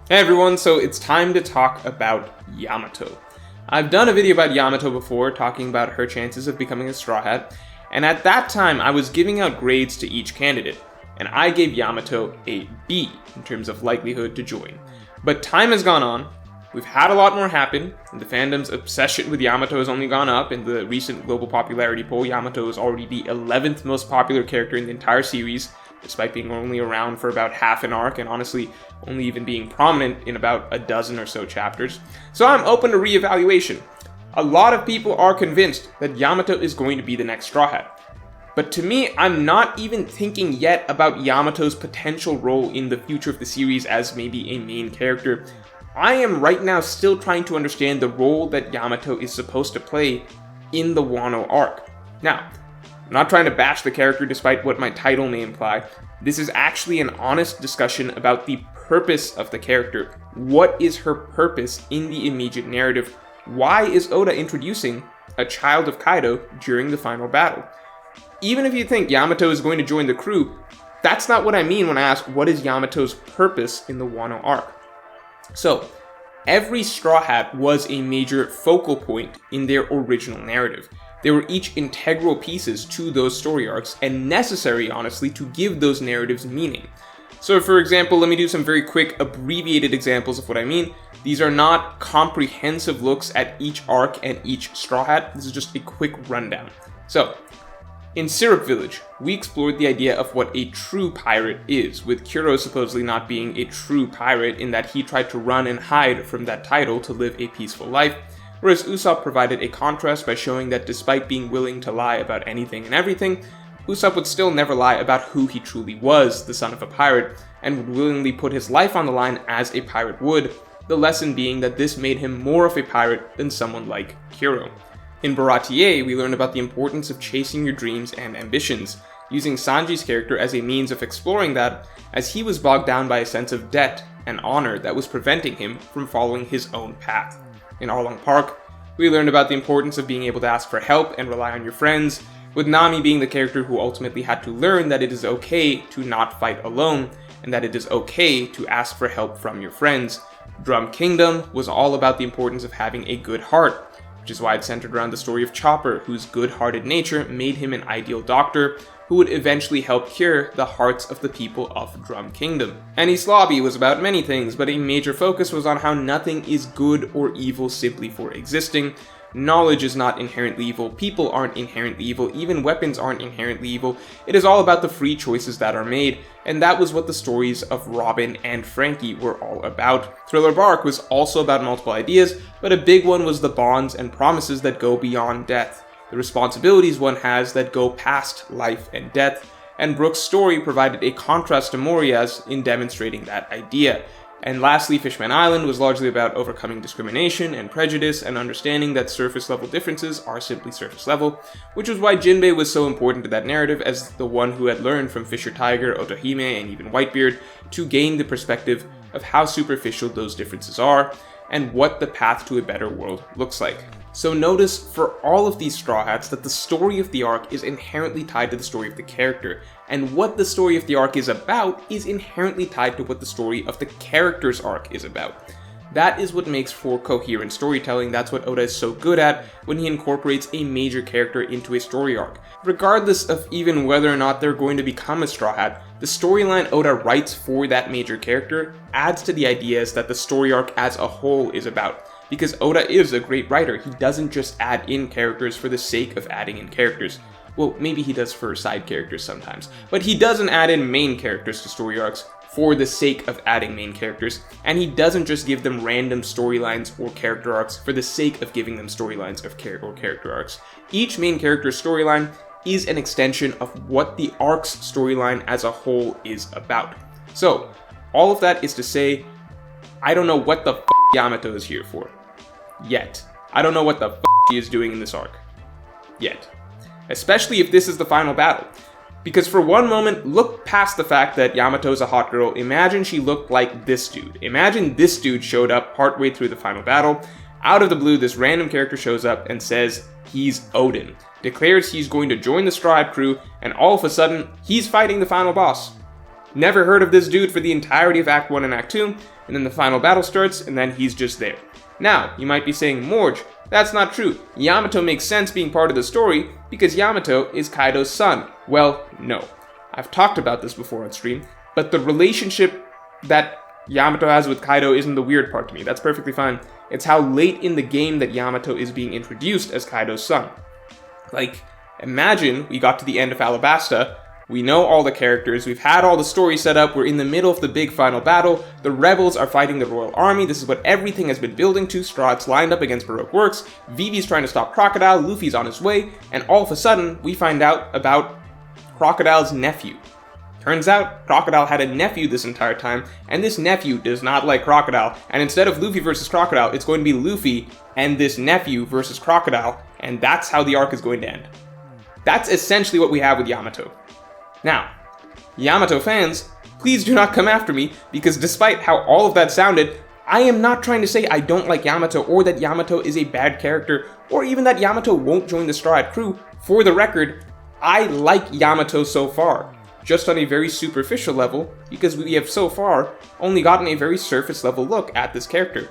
Hey everyone, so it's time to talk about Yamato. I've done a video about Yamato before, talking about her chances of becoming a Straw Hat, and at that time I was giving out grades to each candidate, and I gave Yamato a B in terms of likelihood to join. But time has gone on, we've had a lot more happen, and the fandom's obsession with Yamato has only gone up. In the recent global popularity poll, Yamato is already the 11th most popular character in the entire series, despite being only around for about half an arc, and honestly, only even being prominent in about a dozen or so chapters. So I'm open to re-evaluation. A lot of people are convinced that Yamato is going to be the next Straw Hat. But to me, I'm not even thinking yet about Yamato's potential role in the future of the series as maybe a main character. I am right now still trying to understand the role that Yamato is supposed to play in the Wano arc. Now, I'm not trying to bash the character despite what my title may imply. This is actually an honest discussion about the purpose of the character. What is her purpose in the immediate narrative? Why is Oda introducing a child of Kaido during the final battle? Even if you think Yamato is going to join the crew, that's not what I mean when I ask what is Yamato's purpose in the Wano arc. So, every Straw Hat was a major focal point in their original narrative. They were each integral pieces to those story arcs, and necessary, honestly, to give those narratives meaning. So for example, let me do some very quick abbreviated examples of what I mean. These are not comprehensive looks at each arc and each Straw Hat. This is just a quick rundown. So, in Syrup Village, we explored the idea of what a true pirate is, with Kuro supposedly not being a true pirate in that he tried to run and hide from that title to live a peaceful life, whereas Usopp provided a contrast by showing that despite being willing to lie about anything and everything, Usopp would still never lie about who he truly was, the son of a pirate, and would willingly put his life on the line as a pirate would, the lesson being that this made him more of a pirate than someone like Kuro. In Baratier, we learn about the importance of chasing your dreams and ambitions, using Sanji's character as a means of exploring that, as he was bogged down by a sense of debt and honor that was preventing him from following his own path. In Arlong Park, we learned about the importance of being able to ask for help and rely on your friends, with Nami being the character who ultimately had to learn that it is okay to not fight alone, and that it is okay to ask for help from your friends. Drum Kingdom was all about the importance of having a good heart, which is why it centered around the story of Chopper, whose good-hearted nature made him an ideal doctor, who would eventually help cure the hearts of the people of Drum Kingdom. And East Lobby was about many things, but a major focus was on how nothing is good or evil simply for existing. Knowledge is not inherently evil, people aren't inherently evil, even weapons aren't inherently evil. It is all about the free choices that are made, and that was what the stories of Robin and Frankie were all about. Thriller Bark was also about multiple ideas, but a big one was the bonds and promises that go beyond death, the responsibilities one has that go past life and death, and Brook's story provided a contrast to Moria's in demonstrating that idea. And lastly, Fishman Island was largely about overcoming discrimination and prejudice and understanding that surface level differences are simply surface level, which was why Jinbei was so important to that narrative as the one who had learned from Fisher Tiger, Otohime, and even Whitebeard to gain the perspective of how superficial those differences are and what the path to a better world looks like. So notice for all of these Straw Hats that the story of the arc is inherently tied to the story of the character, and what the story of the arc is about is inherently tied to what the story of the character's arc is about. That is what makes for coherent storytelling. That's what Oda is so good at when he incorporates a major character into a story arc. Regardless of even whether or not they're going to become a Straw Hat, the storyline Oda writes for that major character adds to the ideas that the story arc as a whole is about. Because Oda is a great writer, he doesn't just add in characters for the sake of adding in characters. Well, maybe he does for side characters sometimes, but he doesn't add in main characters to story arcs for the sake of adding main characters, and he doesn't just give them random storylines or character arcs for the sake of giving them storylines or character arcs. Each main character's storyline is an extension of what the arc's storyline as a whole is about. So, all of that is to say, I don't know what the Yamato is here for. Yet. I don't know what the he is doing in this arc. Yet. Especially if this is the final battle. Because for one moment, look past the fact that Yamato's a hot girl, imagine she looked like this dude. Imagine this dude showed up partway through the final battle. Out of the blue, this random character shows up and says he's Odin. Declares he's going to join the Straw Hat crew, and all of a sudden, he's fighting the final boss. Never heard of this dude for the entirety of Act 1 and Act 2, and then the final battle starts, and then he's just there. Now, you might be saying, Morge, that's not true. Yamato makes sense being part of the story because Yamato is Kaido's son. Well, no. I've talked about this before on stream, but the relationship that Yamato has with Kaido isn't the weird part to me. That's perfectly fine. It's how late in the game that Yamato is being introduced as Kaido's son. Like, imagine we got to the end of Alabasta, we know all the characters, we've had all the story set up, we're in the middle of the big final battle, the rebels are fighting the royal army, this is what everything has been building to, Straw Hat's lined up against Baroque Works, Vivi's trying to stop Crocodile, Luffy's on his way, and all of a sudden, we find out about Crocodile's nephew. Turns out, Crocodile had a nephew this entire time, and this nephew does not like Crocodile, and instead of Luffy versus Crocodile, it's going to be Luffy and this nephew versus Crocodile, and that's how the arc is going to end. That's essentially what we have with Yamato. Now, Yamato fans, please do not come after me, because despite how all of that sounded, I am not trying to say I don't like Yamato, or that Yamato is a bad character, or even that Yamato won't join the Straw Hat crew. For the record, I like Yamato so far, just on a very superficial level, because we have so far only gotten a very surface level look at this character.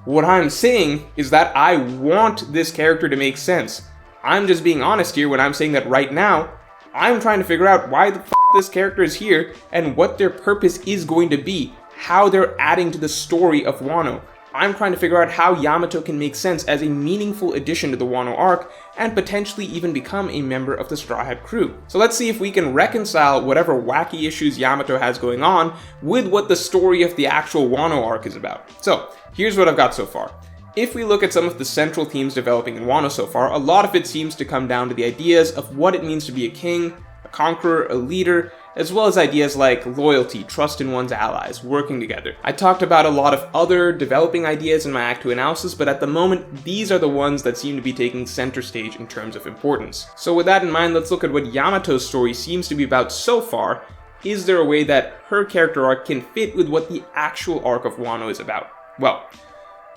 What I'm saying is that I want this character to make sense. I'm just being honest here when I'm saying that right now, I'm trying to figure out why the f*** this character is here and what their purpose is going to be, how they're adding to the story of Wano. I'm trying to figure out how Yamato can make sense as a meaningful addition to the Wano arc and potentially even become a member of the Straw Hat crew. So let's see if we can reconcile whatever wacky issues Yamato has going on with what the story of the actual Wano arc is about. So here's what I've got so far. If we look at some of the central themes developing in Wano so far, a lot of it seems to come down to the ideas of what it means to be a king, a conqueror, a leader, as well as ideas like loyalty, trust in one's allies, working together. I talked about a lot of other developing ideas in my Act 2 analysis, but at the moment, these are the ones that seem to be taking center stage in terms of importance. So with that in mind, let's look at what Yamato's story seems to be about so far. Is there a way that her character arc can fit with what the actual arc of Wano is about? Well,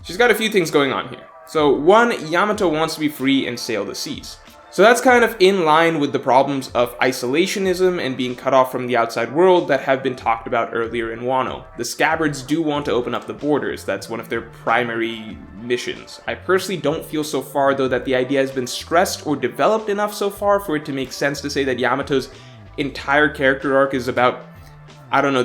she's got a few things going on here. So one, Yamato wants to be free and sail the seas. So that's kind of in line with the problems of isolationism and being cut off from the outside world that have been talked about earlier in Wano. The Scabbards do want to open up the borders, that's one of their primary missions. I personally don't feel so far though that the idea has been stressed or developed enough so far for it to make sense to say that Yamato's entire character arc is about, I don't know,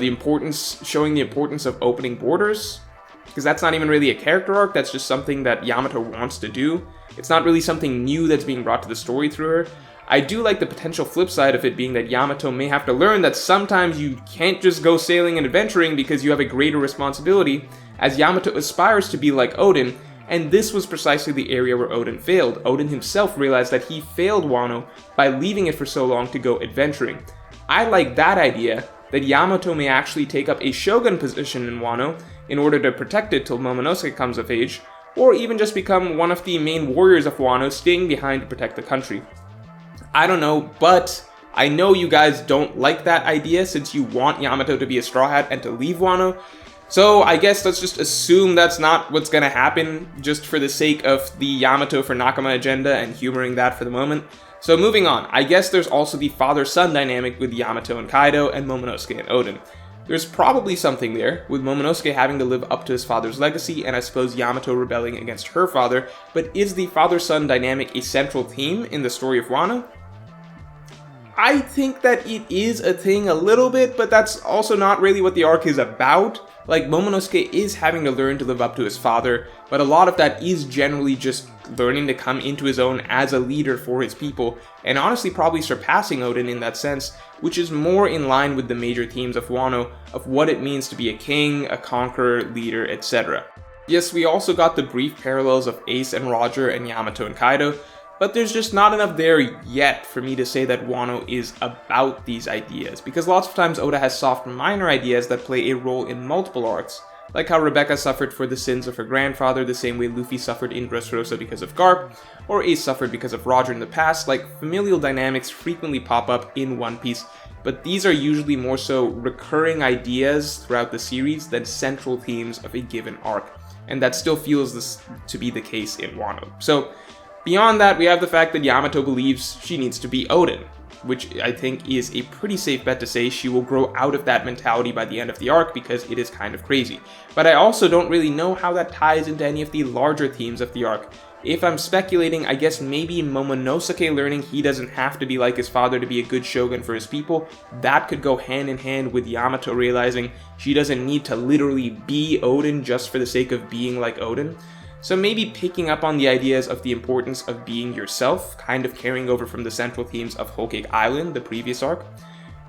showing the importance of opening borders. Because that's not even really a character arc, that's just something that Yamato wants to do. It's not really something new that's being brought to the story through her. I do like the potential flip side of it being that Yamato may have to learn that sometimes you can't just go sailing and adventuring because you have a greater responsibility, as Yamato aspires to be like Odin, and this was precisely the area where Odin failed. Odin himself realized that he failed Wano by leaving it for so long to go adventuring. I like that idea, that Yamato may actually take up a shogun position in Wano in order to protect it till Momonosuke comes of age, or even just become one of the main warriors of Wano staying behind to protect the country. I don't know, but I know you guys don't like that idea since you want Yamato to be a Straw Hat and to leave Wano, so I guess let's just assume that's not what's gonna happen just for the sake of the Yamato for Nakama agenda and humoring that for the moment. So moving on, I guess there's also the father-son dynamic with Yamato and Kaido and Momonosuke and Odin. There's probably something there, with Momonosuke having to live up to his father's legacy and I suppose Yamato rebelling against her father, but is the father-son dynamic a central theme in the story of Wano? I think that it is a thing a little bit, but that's also not really what the arc is about. Like, Momonosuke is having to learn to live up to his father, but a lot of that is generally just learning to come into his own as a leader for his people, and honestly probably surpassing Odin in that sense, which is more in line with the major themes of Wano, of what it means to be a king, a conqueror, leader, etc. Yes, we also got the brief parallels of Ace and Roger and Yamato and Kaido, but there's just not enough there yet for me to say that Wano is about these ideas, because lots of times Oda has soft minor ideas that play a role in multiple arcs, like how Rebecca suffered for the sins of her grandfather the same way Luffy suffered in Dressrosa because of Garp, or Ace suffered because of Roger in the past. Like, familial dynamics frequently pop up in One Piece, but these are usually more so recurring ideas throughout the series than central themes of a given arc, and that still feels this to be the case in Wano. So, beyond that, we have the fact that Yamato believes she needs to be Odin. which I think is a pretty safe bet to say she will grow out of that mentality by the end of the arc because it is kind of crazy. But I also don't really know how that ties into any of the larger themes of the arc. If I'm speculating, I guess maybe Momonosuke learning he doesn't have to be like his father to be a good shogun for his people. That could go hand in hand with Yamato realizing she doesn't need to literally be Odin just for the sake of being like Odin. So maybe picking up on the ideas of the importance of being yourself, kind of carrying over from the central themes of Whole Cake Island, the previous arc.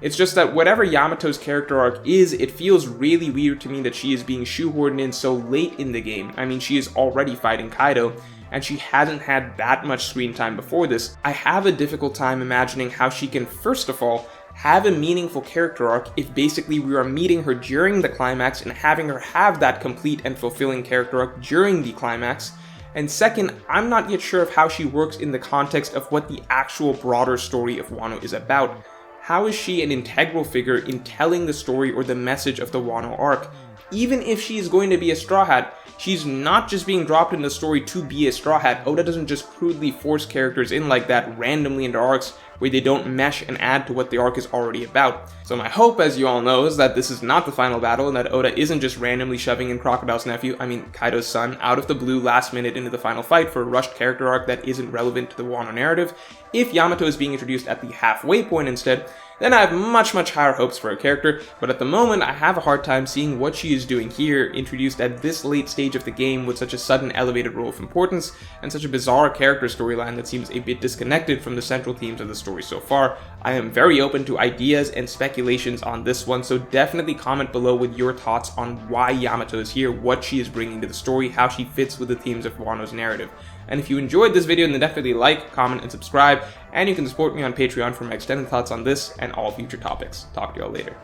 It's just that whatever Yamato's character arc is, it feels really weird to me that she is being shoehorned in so late in the game. I mean, she is already fighting Keigo, and she hasn't had that much screen time before this. I have a difficult time imagining how she can, first of all, have a meaningful character arc if basically we are meeting her during the climax and having her have that complete and fulfilling character arc during the climax. And second, I'm not yet sure of how she works in the context of what the actual broader story of Wano is about. How is she an integral figure in telling the story or the message of the Wano arc? Even if she is going to be a Straw Hat, she's not just being dropped in the story to be a Straw Hat. Oda doesn't just crudely force characters in like that randomly into arcs where they don't mesh and add to what the arc is already about. So my hope, as you all know, is that this is not the final battle and that Oda isn't just randomly shoving in Crocodile's nephew, Kaido's son, out of the blue last minute into the final fight for a rushed character arc that isn't relevant to the Wano narrative. If Yamato is being introduced at the halfway point instead, then I have much higher hopes for her character, but at the moment I have a hard time seeing what she is doing here, introduced at this late stage of the game with such a sudden elevated role of importance, and such a bizarre character storyline that seems a bit disconnected from the central themes of the story so far. I am very open to ideas and speculations on this one, so definitely comment below with your thoughts on why Yamato is here, what she is bringing to the story, how she fits with the themes of Wano's narrative. And if you enjoyed this video, then definitely like, comment, and subscribe, and you can support me on Patreon for my extended thoughts on this and all future topics. Talk to y'all later.